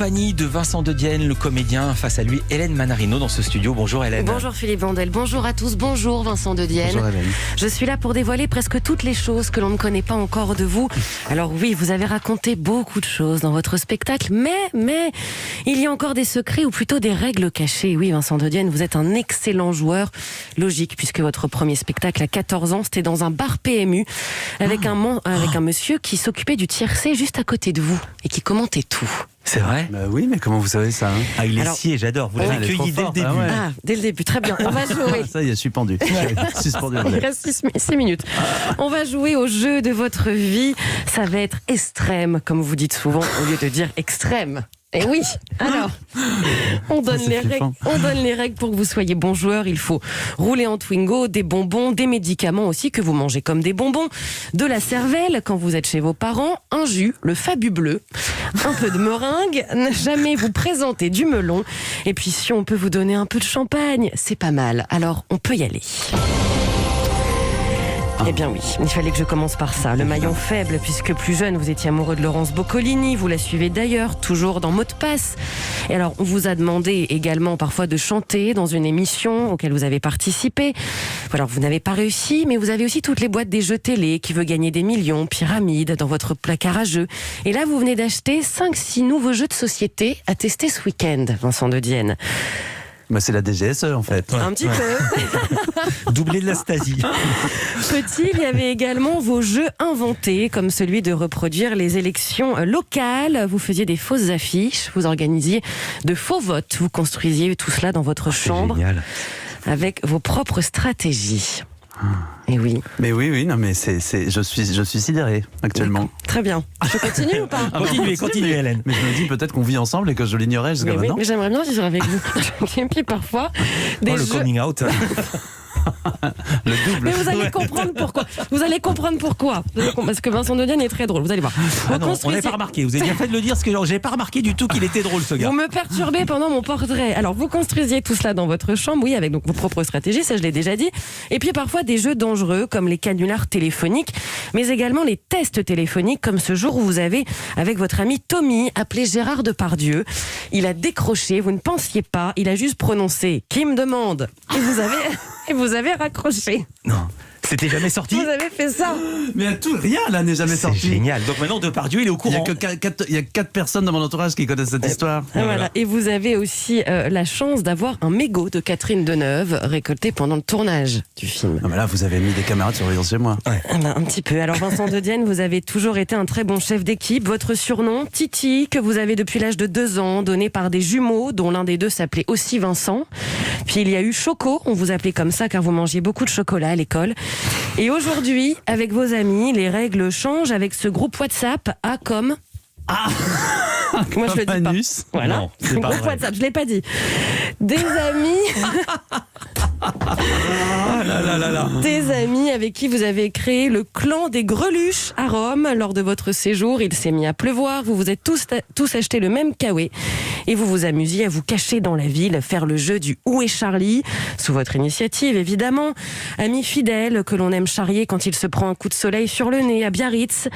compagnie de Vincent De Dienne, le comédien. Face à lui, Hélène Manarino dans ce studio. Bonjour Hélène. Bonjour Philippe Vandel, bonjour à tous, bonjour Vincent De Dienne. Bonjour Hélène. Je suis là pour dévoiler presque toutes les choses que l'on ne connaît pas encore de vous. Alors oui, vous avez raconté beaucoup de choses dans votre spectacle, mais il y a encore des secrets ou plutôt des règles cachées. Oui, Vincent De Dienne, vous êtes un excellent joueur. Logique, puisque votre premier spectacle à 14 ans, c'était dans un bar PMU avec un monsieur qui s'occupait du tiercé juste à côté de vous et qui commentait tout. C'est vrai? Bah oui, mais comment vous savez ça Il est Alors, scié, j'adore. Vous l'avez accueilli dès le début. Ouais. Ah, dès le début, très bien. On va jouer. Ça y est, je suis pendu. Suspendu. Il reste 6 minutes. On va jouer au jeu de votre vie. Ça va être extrême, comme vous dites souvent, au lieu de dire extrême. Et oui, alors, on donne les règles pour que vous soyez bon joueur. Il faut rouler en Twingo, des bonbons, des médicaments aussi que vous mangez comme des bonbons, de la cervelle quand vous êtes chez vos parents, un jus, le Fabu bleu, un peu de meringue, ne jamais vous présenter du melon. Et puis si on peut vous donner un peu de champagne, c'est pas mal. Alors, on peut y aller. Eh bien oui, il fallait que je commence par ça. Le maillon faible, puisque plus jeune, vous étiez amoureux de Laurence Boccolini, vous la suivez d'ailleurs, toujours dans Mot de passe. Et alors, on vous a demandé également parfois de chanter dans une émission auquel vous avez participé. Alors, vous n'avez pas réussi, mais vous avez aussi toutes les boîtes des jeux télé, Qui veut gagner des millions, Pyramide, dans votre placard à jeux. Et là, vous venez d'acheter 5-6 nouveaux jeux de société à tester ce week-end, Vincent De Dienne. Bah, c'est la DGSE en fait. Un petit peu. Doublé de la Stasi. Petit, il y avait également vos jeux inventés, comme celui de reproduire les élections locales. Vous faisiez des fausses affiches, vous organisiez de faux votes, vous construisiez tout cela dans votre chambre Génial. avec vos propres stratégies. Et oui. Mais oui, non, mais je suis sidéré actuellement. Très bien. Je continue ou pas? Continuez Hélène. Mais je me dis peut-être qu'on vit ensemble et que je l'ignorais jusqu'à Mais oui, maintenant. mais j'aimerais bien vivre avec vous. Et puis parfois, des Le jeux... coming out. Le double. Mais vous allez comprendre pourquoi. Vous allez comprendre pourquoi. Parce que Vincent De Dienne est très drôle, vous allez voir. Ah non, on n'avait pas remarqué. Vous avez bien fait de le dire, parce que j'ai pas remarqué du tout qu'il était drôle ce gars. Vous me perturbez pendant mon portrait. Alors, vous construisiez tout cela dans votre chambre, oui, avec donc vos propres stratégies, ça je l'ai déjà dit. Et puis parfois des jeux dangereux, comme les canulars téléphoniques, mais également les tests téléphoniques, comme ce jour où vous avez, avec votre ami Tommy, appelé Gérard Depardieu. Il a décroché, vous ne pensiez pas, il a juste prononcé « qui me demande ?» et vous avez raccroché. Non, c'était jamais sorti. Vous avez fait ça. Mais rien là n'est jamais C'est sorti. génial. Donc maintenant Depardieu il est au Il y a courant. que 4 personnes dans mon entourage qui connaissent cette histoire. Voilà. Et vous avez aussi la chance d'avoir un mégot de Catherine Deneuve récolté pendant le tournage du film. Non mais là vous avez mis des caméras de surveillance chez moi. Ah ben, un petit peu. Alors Vincent De Dienne, vous avez toujours été un très bon chef d'équipe. Votre surnom, Titi, que vous avez depuis l'âge de 2 ans, donné par des jumeaux, dont l'un des deux s'appelait aussi Vincent. Puis il y a eu Choco, on vous appelait comme ça car vous mangiez beaucoup de chocolat à l'école. Et aujourd'hui, avec vos amis, les règles changent avec ce groupe WhatsApp A comme... Moi je le dis pas. Manus. Voilà. Non, c'est pas Groupe vrai. WhatsApp, je l'ai pas dit. Des amis... Des amis avec qui vous avez créé le clan des Greluches à Rome. Lors de votre séjour, il s'est mis à pleuvoir. Vous vous êtes tous acheté le même kawaii. Et vous vous amusiez à vous cacher dans la ville, faire le jeu du Où est Charlie, sous votre initiative évidemment. Ami fidèle que l'on aime charrier quand il se prend un coup de soleil sur le nez à Biarritz.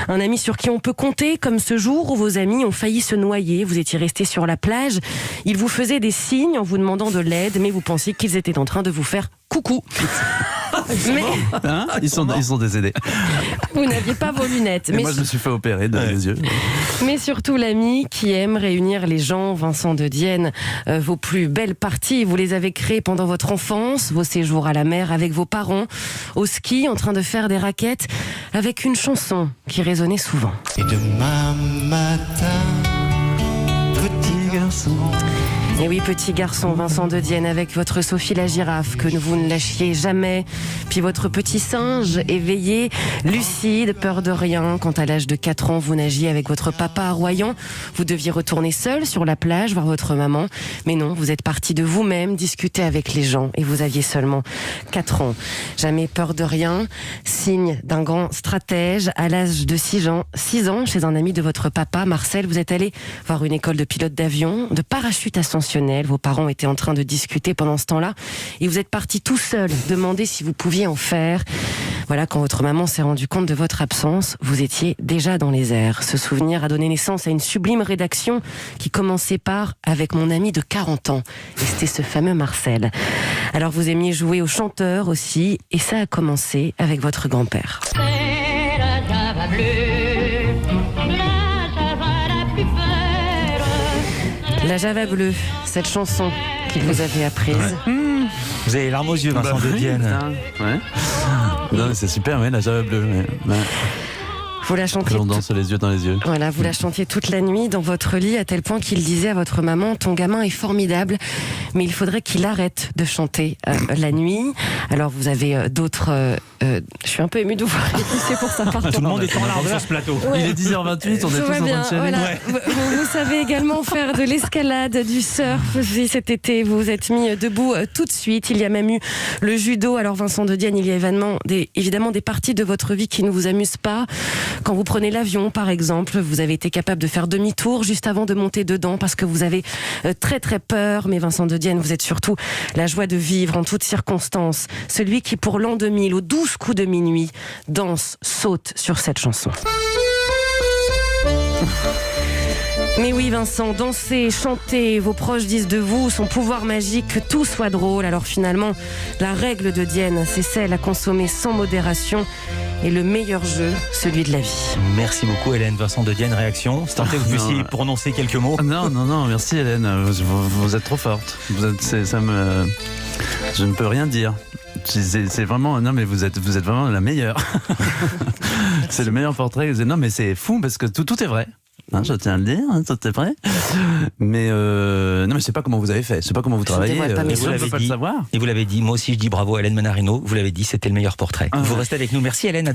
Un ami sur qui on peut compter, comme ce jour où vos amis ont failli se noyer. Vous étiez resté sur la plage. Ils vous faisaient des signes en vous demandant de l'aide, mais vous pensiez qu'ils étaient en train de vous faire coucou. Mais Hein ils sont décédés. vous n'aviez pas vos lunettes. Et moi je me suis fait opérer de les yeux. Mais surtout l'ami qui aime réunir les gens, Vincent De Dienne, vos plus belles parties, vous les avez créées pendant votre enfance, vos séjours à la mer avec vos parents, au ski, en train de faire des raquettes, avec une chanson qui résonnait souvent. Et demain matin, petit garçon. Et oui, petit garçon, Vincent De Dienne, avec votre Sophie la girafe, que vous ne lâchiez jamais. Puis votre petit singe, éveillé, lucide, peur de rien. Quand à l'âge de 4 ans, vous nagiez avec votre papa à Royan, vous deviez retourner seul sur la plage, voir votre maman. Mais non, vous êtes parti de vous-même, discuter avec les gens. Et vous aviez seulement 4 ans. Jamais peur de rien. Signe d'un grand stratège. À l'âge de 6 ans, chez un ami de votre papa, Marcel, vous êtes allé voir une école de pilote d'avion, de parachute ascensionnel. Vos parents étaient en train de discuter pendant ce temps-là et vous êtes parti tout seul demander si vous pouviez en faire. Voilà, quand votre maman s'est rendue compte de votre absence, vous étiez déjà dans les airs. Ce souvenir a donné naissance à une sublime rédaction qui commençait par « Avec mon ami de 40 ans ». Et c'était ce fameux Marcel. Alors vous aimiez jouer au chanteur aussi, et ça a commencé avec votre grand-père. C'est la Java bleue, la Java la plus belle. La Java bleue, cette chanson qu'il vous avait apprise. Vous avez les larmes aux yeux, Vincent de Dienne. Ouais. Non, mais c'est super, la Java bleue. Ouais. Vous la chantiez. On danse les yeux dans les yeux. Voilà, vous la chantiez toute la nuit dans votre lit, à tel point qu'il disait à votre maman « Ton gamin est formidable, mais il faudrait qu'il arrête de chanter la nuit. » Alors vous avez d'autres... je suis un peu émue de vous voir, c'est pour ça. Pardon. Tout le monde est en larmes sur ce plateau. Ouais. Il est 10h28, on est Tout tous va en bien, train de chialer. voilà. Ouais. Vous savez également faire de l'escalade, du surf aussi cet été. Vous vous êtes mis debout tout de suite. Il y a même eu le judo. Alors Vincent de Dienne, il y a évidemment des parties de votre vie qui ne vous amusent pas. Quand vous prenez l'avion, par exemple, vous avez été capable de faire demi-tour juste avant de monter dedans parce que vous avez très très peur. Mais Vincent de Dienne, vous êtes surtout la joie de vivre en toutes circonstances. Celui qui, pour l'an 2000, aux 12 coups de minuit, danse, saute sur cette chanson. Mais oui Vincent, danser, chanter, vos proches disent de vous, son pouvoir magique, que tout soit drôle. Alors finalement, la règle de Dienne, c'est celle à consommer sans modération. Et le meilleur jeu, celui de la vie. Merci beaucoup Hélène. Vincent de Dienne, réaction. C'est tenté que vous puissiez prononcer quelques mots. Non, merci Hélène. Vous êtes trop forte. Je ne peux rien dire. C'est vraiment... Non, mais vous êtes vraiment la meilleure. C'est le meilleur portrait. Non, mais c'est fou parce que tout est vrai. Je tiens à le dire, tout est vrai. Mais non, mais je sais pas comment vous avez fait. Je sais pas comment vous travaillez. Pas, mais vous ne l'avez peut pas le dit. savoir. Et vous l'avez dit. Moi aussi, je dis bravo à Hélène Manarino. Vous l'avez dit, c'était le meilleur portrait. Vous restez avec nous. Merci Hélène.